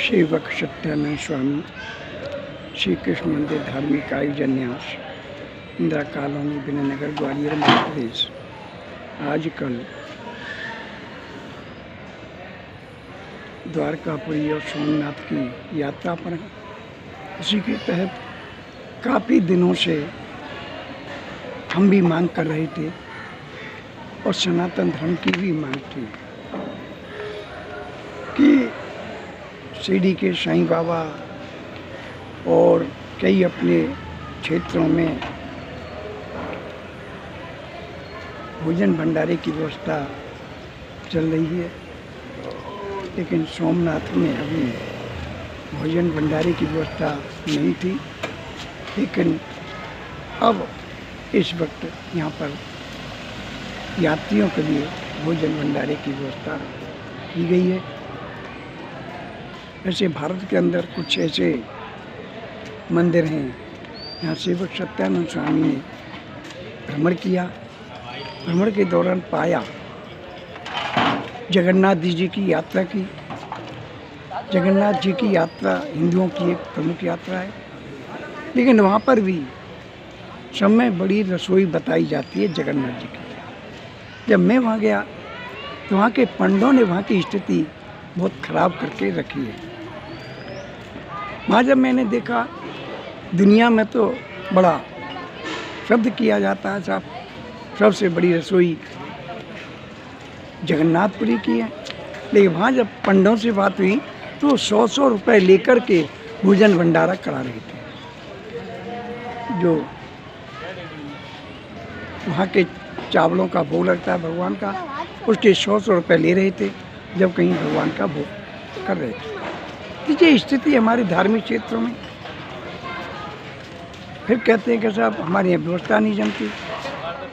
सेवक सत्यानंद स्वामी, श्री कृष्ण मंदिर धार्मिक आयोजन न्यास, इंदिरा कॉलोनी, विनयनगर, ग्वालियर, मध्य प्रदेश। आजकल द्वारकापुरी और सोमनाथ की यात्रा पर है। इसी के तहत काफ़ी दिनों से हम भी मांग कर रहे थे और सनातन धर्म की भी मांग थी कि शिरडी के साईं बाबा और कई अपने क्षेत्रों में भोजन भंडारे की व्यवस्था चल रही है, लेकिन सोमनाथ में अभी भोजन भंडारे की व्यवस्था नहीं थी। लेकिन अब इस वक्त यहाँ पर यात्रियों के लिए भोजन भंडारे की व्यवस्था की गई है। ऐसे भारत के अंदर कुछ ऐसे मंदिर हैं यहाँ सेवक सत्यानंद स्वामी ने भ्रमण किया। भ्रमण के दौरान पाया जगन्नाथ जी की यात्रा की। जगन्नाथ जी की यात्रा हिंदुओं की एक प्रमुख यात्रा है, लेकिन वहाँ पर भी सब में बड़ी रसोई बताई जाती है जगन्नाथ जी की। जब मैं वहाँ गया तो वहाँ के पंडितों ने वहाँ की स्थिति बहुत ख़राब करके रखी है। वहाँ जब मैंने देखा, दुनिया में तो बड़ा शब्द किया जाता है, साहब सबसे बड़ी रसोई जगन्नाथपुरी की है, लेकिन वहाँ जब पंडितों से बात हुई तो 100 रुपये लेकर के भोजन भंडारा करा रहे थे। जो वहाँ के चावलों का भोग लगता है भगवान का, उसके 100 रुपये ले रहे थे जब कहीं भगवान का भोग कर रहे थे। ये स्थिति हमारे धार्मिक क्षेत्रों में। फिर कहते हैं कि साहब हमारे यहाँ व्यवस्था नहीं जमती।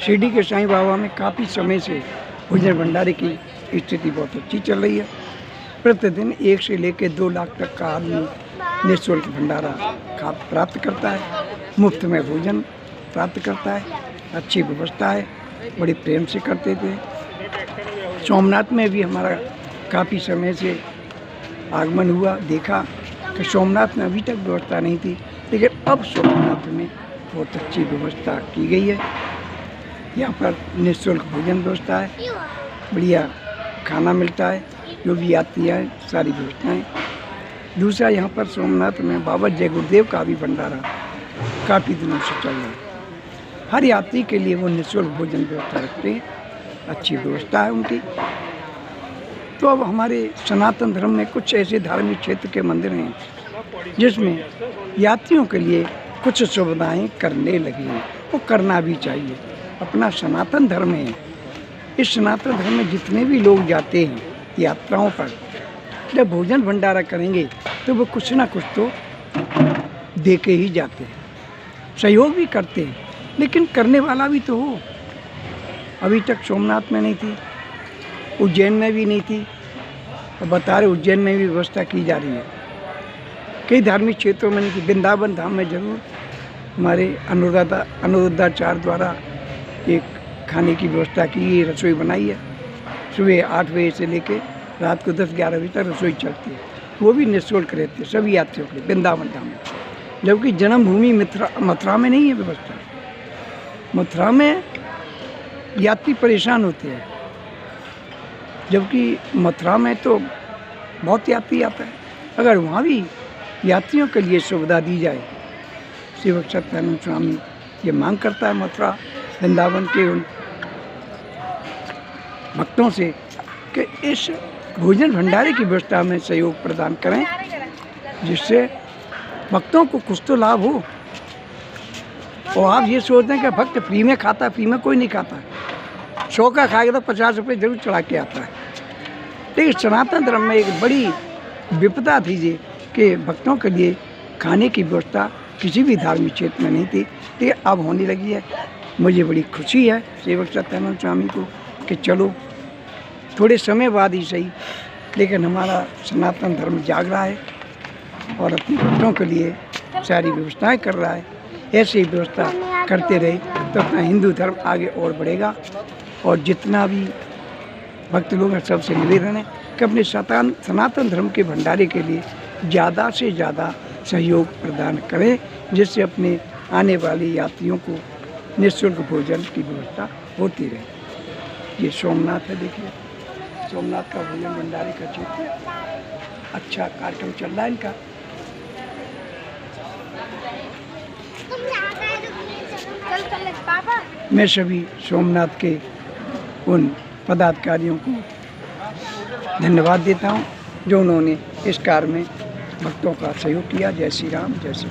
शिरडी के साईं बाबा में काफ़ी समय से भोजन भंडारे की स्थिति बहुत अच्छी चल रही है। प्रतिदिन 1 से लेकर 2 लाख तक का आदमी निःशुल्क भंडारा प्राप्त करता है, मुफ्त में भोजन प्राप्त करता है। अच्छी व्यवस्था है, बड़े प्रेम से करते थे। सोमनाथ में भी हमारा काफ़ी समय से आगमन हुआ, देखा कि सोमनाथ में अभी तक व्यवस्था नहीं थी, लेकिन अब सोमनाथ में बहुत अच्छी व्यवस्था की गई है। यहाँ पर निःशुल्क भोजन व्यवस्था है, बढ़िया खाना मिलता है, जो भी यात्री हैं सारी व्यवस्थाएं। दूसरा, यहाँ पर सोमनाथ में बाबा जय गुरुदेव का भी भंडारा काफ़ी दिनों से चल रहा है। हर यात्री के लिए वो निःशुल्क भोजन व्यवस्था रखते हैं, अच्छी व्यवस्था है उनकी। तो अब हमारे सनातन धर्म में कुछ ऐसे धार्मिक क्षेत्र के मंदिर हैं जिसमें यात्रियों के लिए कुछ सुविधाएं करने लगी हैं। वो करना भी चाहिए, अपना सनातन धर्म है। इस सनातन धर्म में जितने भी लोग जाते हैं यात्राओं पर, जब भोजन भंडारा करेंगे तो वो कुछ ना कुछ तो दे के ही जाते हैं, सहयोग भी करते हैं, लेकिन करने वाला भी तो हो। अभी तक सोमनाथ में नहीं थी, उज्जैन में भी नहीं थी, और बता रहे उज्जैन में भी व्यवस्था की जा रही है। कई धार्मिक क्षेत्रों में नहीं थी। वृंदावन धाम में जरूर हमारे अनुरुद्धाचार्य द्वारा एक खाने की व्यवस्था की, रसोई बनाई है। सुबह 8 बजे से लेकर रात को 10-11 बजे तक रसोई चलती है, वो भी निःशुल्क रहती है सभी यात्रियों के लिए वृंदावन धाम में। जबकि जन्मभूमि मथुरा में नहीं है व्यवस्था। मथुरा में यात्री परेशान होते हैं, जबकि मथुरा में तो बहुत यात्री आता है। अगर वहाँ भी यात्रियों के लिए सुविधा दी जाए, सेवक सत्यानंद स्वामी ये मांग करता है मथुरा वृंदावन के उन भक्तों से कि इस भोजन भंडारे की व्यवस्था में सहयोग प्रदान करें, जिससे भक्तों को कुछ तो लाभ हो। और आप ये सोचते हैं कि भक्त फ्री में खाता है, फ्री में कोई नहीं खाता। 100 का खाएगा तो 50 रुपये जरूर चढ़ा के आता है। लेकिन सनातन धर्म में एक बड़ी विपदा थी जी कि भक्तों के लिए खाने की व्यवस्था किसी भी धार्मिक क्षेत्र में नहीं थी, लेकिन अब होने लगी है। मुझे बड़ी खुशी है सेवक सत्यानंद स्वामी को कि चलो थोड़े समय बाद ही सही, लेकिन हमारा सनातन धर्म जाग रहा है और अपने भक्तों के लिए सारी व्यवस्थाएं कर रहा है। ऐसी व्यवस्था करते रहे तो अपना हिंदू धर्म आगे और बढ़ेगा। और जितना भी भक्त लोग हैं सबसे मिले रहने कि अपने सनातन धर्म के भंडारे के लिए ज़्यादा से ज़्यादा सहयोग प्रदान करें, जिससे अपने आने वाले यात्रियों को निःशुल्क भोजन की व्यवस्था होती रहे। ये सोमनाथ है, देखिए सोमनाथ का भोजन भंडारे का क्षेत्र है। अच्छा कार्यक्रम चल रहा है इनका। मैं सभी सोमनाथ के उन पदाधिकारियों को धन्यवाद देता हूँ जो उन्होंने इस कार्य में भक्तों का सहयोग किया। जय श्री राम, जय श्री